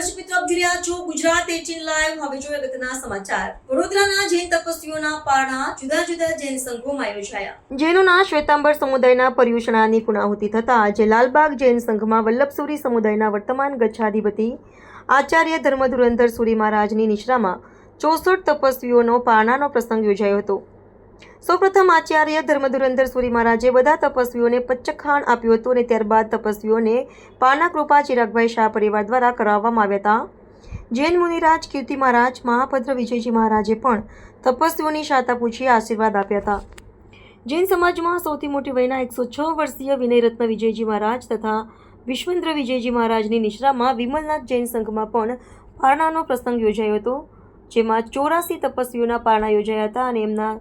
દર્શક મિત્રો આપ જોઈ રહ્યા છો ગુજરાત 18 લાઈવ। હવે જોઈએ અગત્યના સમાચાર। વડોદરાના જૈન તપસ્વીઓના પારણા જુદા જુદા જૈન સંઘોમાં યોજાયા। જૈનોના શ્વેતાંબર સમુદાયના પર્યુષણાની પૂર્ણાહુતિ થતા આજે લાલબાગ જૈન સંઘમાં વલ્લભસુરી સમુદાયના વર્તમાન ગચ્છાધિપતિ આચાર્ય ધર્મધુરંધર સુરી મહારાજની નિશ્રામાં 64 તપસ્વીઓનો પારણાનો પ્રસંગ યોજાયો હતો। સૌપ્રથમ આચાર્ય ધર્મધુરંધર સુરી મહારાજે બધા તપસ્વીઓને પચ્ચખાણ આપ્યું હતું અને ત્યારબાદ તપસ્વીઓને પારણા કૃપા ચિરાગભાઈ શાહ પરિવાર દ્વારા કરાવવામાં આવ્યા હતા। જૈન મુનિરાજ કીર્તિ મહારાજ મહાભદ્ર વિજયજી મહારાજે પણ તપસ્વીઓની શાતા પૂછી આશીર્વાદ આપ્યા હતા। જૈન સમાજમાં સૌથી મોટી વયના 106 વર્ષીય વિનયરત્ન વિજયજી મહારાજ તથા વિશ્વેન્દ્ર વિજયજી મહારાજની નિશ્રામાં વિમલનાથ જૈન સંઘમાં પણ પારણાનો પ્રસંગ યોજાયો હતો, જેમાં 84 તપસ્વીઓના પારણા યોજાયા હતા અને એમના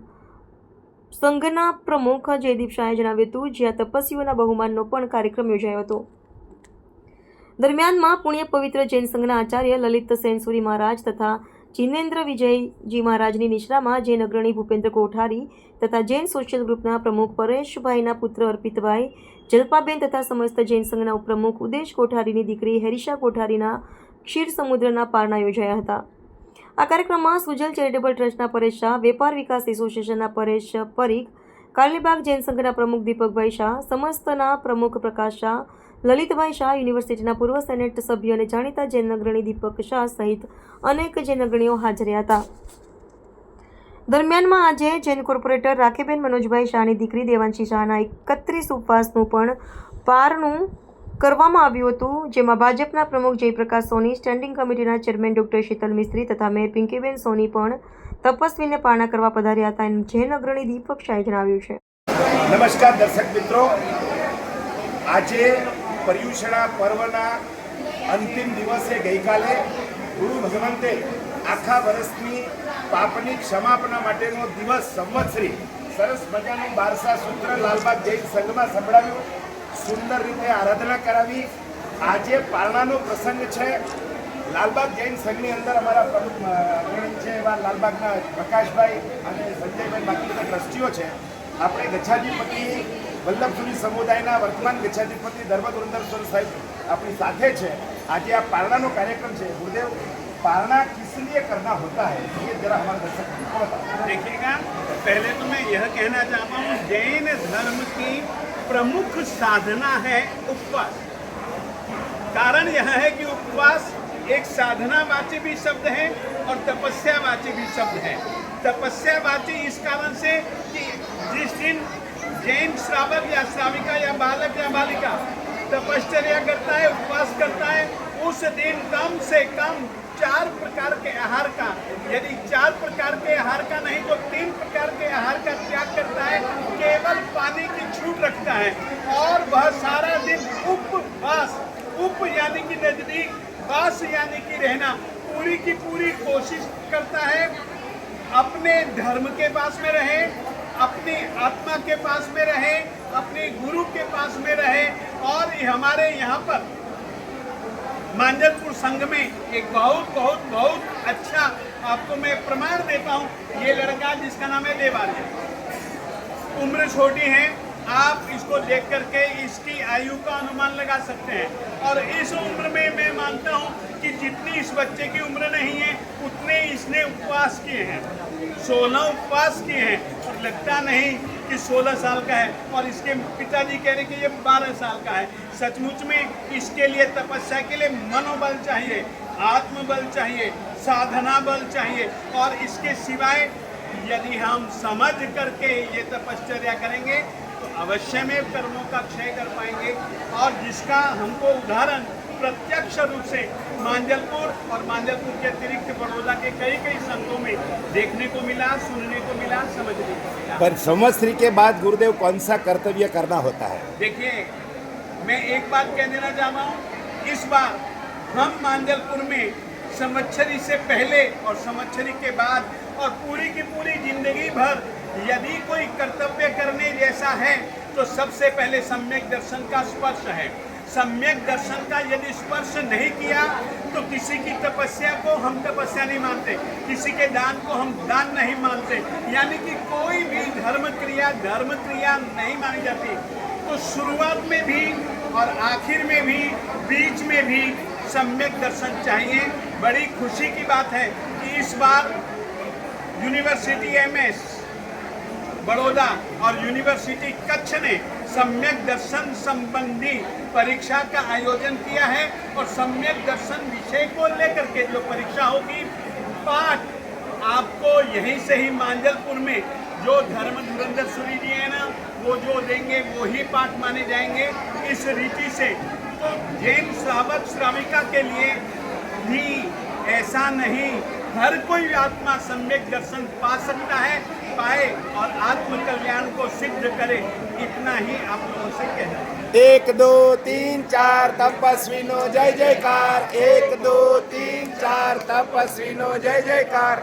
સંઘના પ્રમુખ જયદીપ શાહે જણાવ્યું હતું, જ્યાં તપસ્વીઓના બહુમાનનો પણ કાર્યક્રમ યોજાયો હતો। દરમિયાનમાં પુણ્ય પવિત્ર જૈન સંઘના આચાર્ય લલિત સેનસુરી મહારાજ તથા જિનેન્દ્ર વિજયજી મહારાજની નિશ્રામાં જૈન અગ્રણી ભૂપેન્દ્ર કોઠારી તથા જૈન સોશિયલ ગ્રુપના પ્રમુખ પરેશભાઈના પુત્ર અર્પિતભાઈ જલ્પાબેન તથા સમસ્ત જૈન સંઘના ઉપપ્રમુખ ઉદેશ કોઠારીની દીકરી હેરિશા કોઠારીના ક્ષીર સમુદ્રના પારણા યોજાયા હતા। આ કાર્યક્રમમાં સુજલ ચેરિટેબલ ટ્રસ્ટના પરેશ શાહ, વેપાર વિકાસ એસોસિએશનના પરેશ પરીખ, કાલીબાગ જૈન સંઘના પ્રમુખ દીપકભાઈ શાહ, સમસ્તના પ્રમુખ પ્રકાશ શાહ, લલિતભાઈ શાહ, યુનિવર્સિટીના પૂર્વ સેનેટ સભ્ય અને જાણીતા જૈન અગ્રણી દીપક શાહ સહિત અનેક જૈન અગ્રણીઓ હાજર રહ્યા હતા। દરમિયાનમાં આજે જૈન કોર્પોરેટર રાખીબેન મનોજભાઈ શાહની દીકરી દેવાંશી શાહના 31 ઉપવાસનું પણ પારણું કરવામાં આવ્યું હતું, જેમાં ભાજપના પ્રમુખ જયપ્રકાશ સોની, સ્ટેન્ડિંગ કમિટીના ચેરમેન ડોક્ટર શીતલ મિસ્ત્રી તથા મેયર પિંકીબેન સોની પણ તપસ્વીને પારણા કરવા પધાર્યા હતા, એમ જૈન અગ્રણી દીપક શાહે જણાવ્યું છે। નમસ્કાર દર્શક મિત્રો, આજે પર્યુષણા પર્વના અંતિમ દિવસે ગઈકાલે ગુરુ ભગવંતે આખા વર્ષની પાપની ક્ષમાપના માટેનો દિવસ સંવત્સરી સરસ મજાનું બારસા સૂત્ર લાલબાગ જૈન સંઘમાં સંભળાવ્યું, સુંદર રીતે આરાધના કરાવી। આજે પારણાનો પ્રસંગ છે। લાલબાગ જૈન સંઘની અંદર અમારા પ્રમુખ અગ્રણી છે એવા લાલબાગના પ્રકાશભાઈ અને સંજયભાઈ, બાકી બધા ટ્રસ્ટીઓ છે। આપણે ગચ્છાધિપતિ વલ્લભસુરી સમુદાયના વર્તમાન ગચ્છાધિપતિ ધર્મધુરંધર સુરી સાહેબ આપણી સાથે છે। આજે આ પારણાનો કાર્યક્રમ છે। गुरुदेव, पारना किस लिए करना होता है ये जरा हमारे दर्शक को बताओ। देखिएगा, पहले तो मैं यह कहना चाहता हूँ, जैन धर्म की प्रमुख साधना है उपवास। कारण यह है कि उपवास एक साधनावाची भी शब्द है और तपस्यावाची भी शब्द है। तपस्यावाची इस कारण से कि जिस दिन जैन श्रावक या श्राविका या बालक या बालिका तपश्चर्या करता है, उपवास करता है, उस दिन कम से कम 4 प्रकार के आहार का, यदि 4 प्रकार के आहार का नहीं तो 3 प्रकार के आहार का त्याग करता है, केवल पानी की छूट रखता है और वह सारा दिन उपवास, उप यानी कि नजदीक, वास यानी कि रहना, पूरी की पूरी कोशिश करता है अपने धर्म के पास में रहे, अपनी आत्मा के पास में रहे, अपने गुरु के पास में रहे। और हमारे यहाँ पर मांजलपुर संघ में एक बहुत अच्छा आपको मैं प्रमाण देता हूँ। ये लड़का जिसका नाम है देवार्य, उम्र छोटी है, आप इसको देख करके इसकी आयु का अनुमान लगा सकते हैं। और इस उम्र में मैं मानता हूँ कि जितनी इस बच्चे की उम्र नहीं है उतने इसने उपवास किए हैं। 16 उपवास किए हैं और लगता नहीं कि 16 साल का है। और इसके पिताजी कह रहे कि ये 12 साल का है। सचमुच में इसके लिए तपस्या के लिए मनोबल चाहिए, आत्मबल चाहिए, साधना बल चाहिए। और इसके सिवाय यदि हम समझ करके ये तपश्चर्या करेंगे तो अवश्य में कर्मों का क्षय कर पाएंगे। और जिसका हमको उदाहरण प्रत्यक्ष रूप से मांजलपुर और मांजलपुर के अतिरिक्त बड़ौदा के कई संघों में देखने को मिला, सुनने को मिला, समझने को मिला। पर संवत्सरी के बाद गुरुदेव कौन सा कर्तव्य करना होता है? देखिए, मैं एक बात कह देना चाहता हूँ, इस बार हम मांजलपुर में संवत्सरी से पहले और संवत्सरी के बाद और पूरी की पूरी जिंदगी भर यदि कोई कर्तव्य करने जैसा है तो सबसे पहले सम्यक दर्शन का स्पर्श है। सम्यक दर्शन का यदि स्पर्श नहीं किया तो किसी की तपस्या को हम तपस्या नहीं मानते, किसी के दान को हम दान नहीं मानते, यानी कि कोई भी धर्म क्रिया नहीं मानी जाती। तो शुरुआत में भी और आखिर में भी, बीच में भी सम्यक दर्शन चाहिए। बड़ी खुशी की बात है कि इस बार यूनिवर्सिटी एमएस बड़ौदा और यूनिवर्सिटी कच्छ ने सम्यक दर्शन संबंधी परीक्षा का आयोजन किया है और सम्यक दर्शन विषय को लेकर के जो परीक्षा होगी, पाठ आपको यहीं से ही मांजलपुर में जो धर्म धुरंधर सूरी जी है ना, वो जो देंगे वो ही पाठ माने जाएंगे इस रीति से। तो जैन श्रावक श्राविका के लिए भी ऐसा नहीं, हर कोई आत्मा सम्यक दर्शन पा सकता है, पाए और आत्म कल्याण को सिद्ध करे, इतना ही आप लोगों से कहना है। 1 2 3 4 તપસ્વીનો જય જયકાર 1 2 3 4 તપસ્વીનો જય જયકાર।